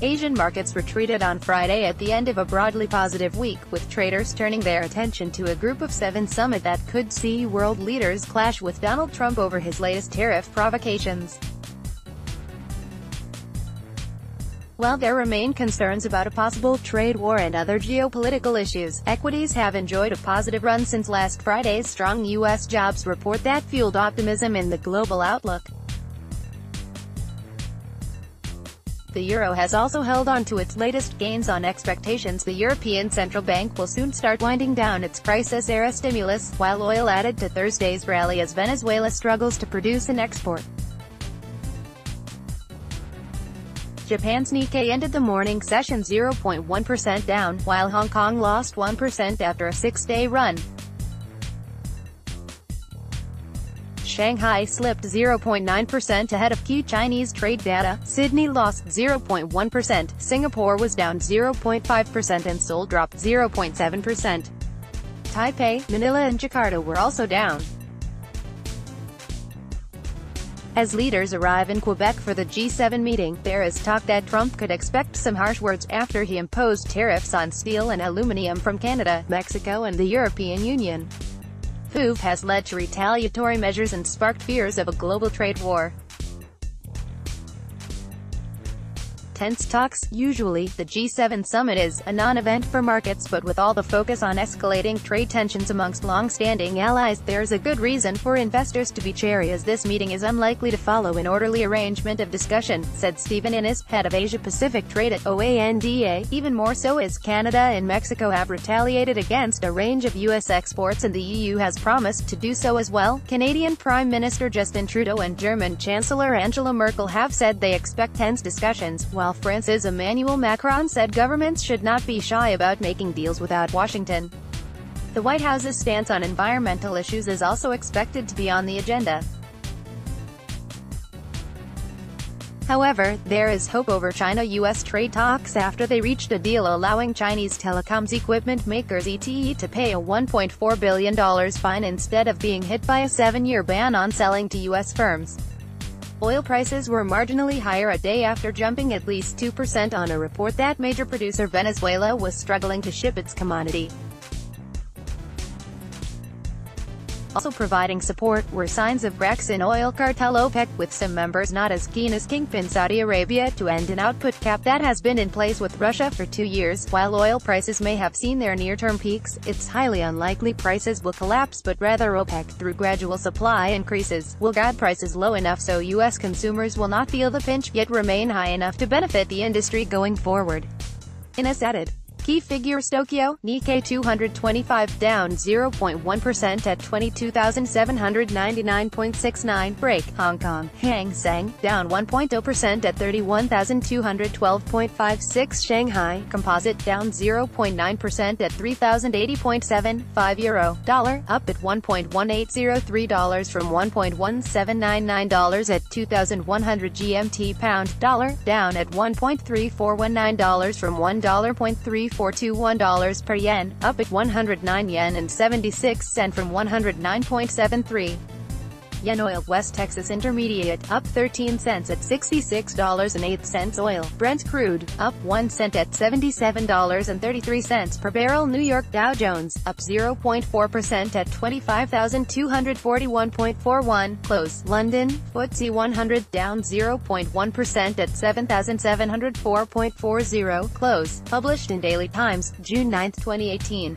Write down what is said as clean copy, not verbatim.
Asian markets retreated on Friday at the end of a broadly positive week, with traders turning their attention to a Group of Seven summit that could see world leaders clash with Donald Trump over his latest tariff provocations. While there remain concerns about a possible trade war and other geopolitical issues, equities have enjoyed a positive run since last Friday's strong U.S. jobs report that fueled optimism in the global outlook. The euro has also held on to its latest gains on expectations the European Central Bank will soon start winding down its crisis-era stimulus, while oil added to Thursday's rally as Venezuela struggles to produce and export. Japan's Nikkei ended the morning session 0.1% down, while Hong Kong lost 1% after a six-day run. Shanghai slipped 0.9% ahead of key Chinese trade data, Sydney lost 0.1%, Singapore was down 0.5% and Seoul dropped 0.7%. Taipei, Manila and Jakarta were also down. As leaders arrive in Quebec for the G7 meeting, there is talk that Trump could expect some harsh words after he imposed tariffs on steel and aluminum from Canada, Mexico and the European Union. The move has led to retaliatory measures and sparked fears of a global trade war. Tense talks. Usually, the G7 summit is a non-event for markets, but with all the focus on escalating trade tensions amongst long-standing allies, there's a good reason for investors to be chary, as this meeting is unlikely to follow an orderly arrangement of discussion, said Stephen Innes, head of Asia-Pacific trade at OANDA. Even more so as Canada and Mexico have retaliated against a range of U.S. exports and the EU has promised to do so as well. Canadian Prime Minister Justin Trudeau and German Chancellor Angela Merkel have said they expect tense discussions, while France's Emmanuel Macron said governments should not be shy about making deals without Washington. The White House's stance on environmental issues is also expected to be on the agenda. However, there is hope over China-US trade talks after they reached a deal allowing Chinese telecoms equipment maker ZTE to pay a $1.4 billion fine instead of being hit by a 7-year ban on selling to U.S. firms. Oil prices were marginally higher a day after jumping at least 2% on a report that major producer Venezuela was struggling to ship its commodity. Also providing support were signs of cracks in oil cartel OPEC, with some members not as keen as kingpin Saudi Arabia to end an output cap that has been in place with Russia for 2 years. While oil prices may have seen their near-term peaks, it's highly unlikely prices will collapse, but rather OPEC, through gradual supply increases, will guide prices low enough so U.S. consumers will not feel the pinch, yet remain high enough to benefit the industry going forward. Innes added. Key figures: Tokyo, Nikkei 225 down 0.1% at 22,799.69. Break. Hong Kong, Hang Seng, down 1.0% at 31,212.56. Shanghai, Composite, down 0.9% at 3,080.75. Euro, Dollar, up at $1.1803 from $1.1799 at 2,100 GMT. Pound, Dollar, down at $1.3419 from $1.3421 per yen, up at 109 yen and 76 cents from 109.73 yen. Oil, West Texas Intermediate, up 13 cents at $66.08. Oil, Brent crude, up 1 cent at $77.33 per barrel. New York Dow Jones, up 0.4% at 25,241.41. Close. London, FTSE 100, down 0.1% at 7,704.40. Close. Published in Daily Times, June 9, 2018.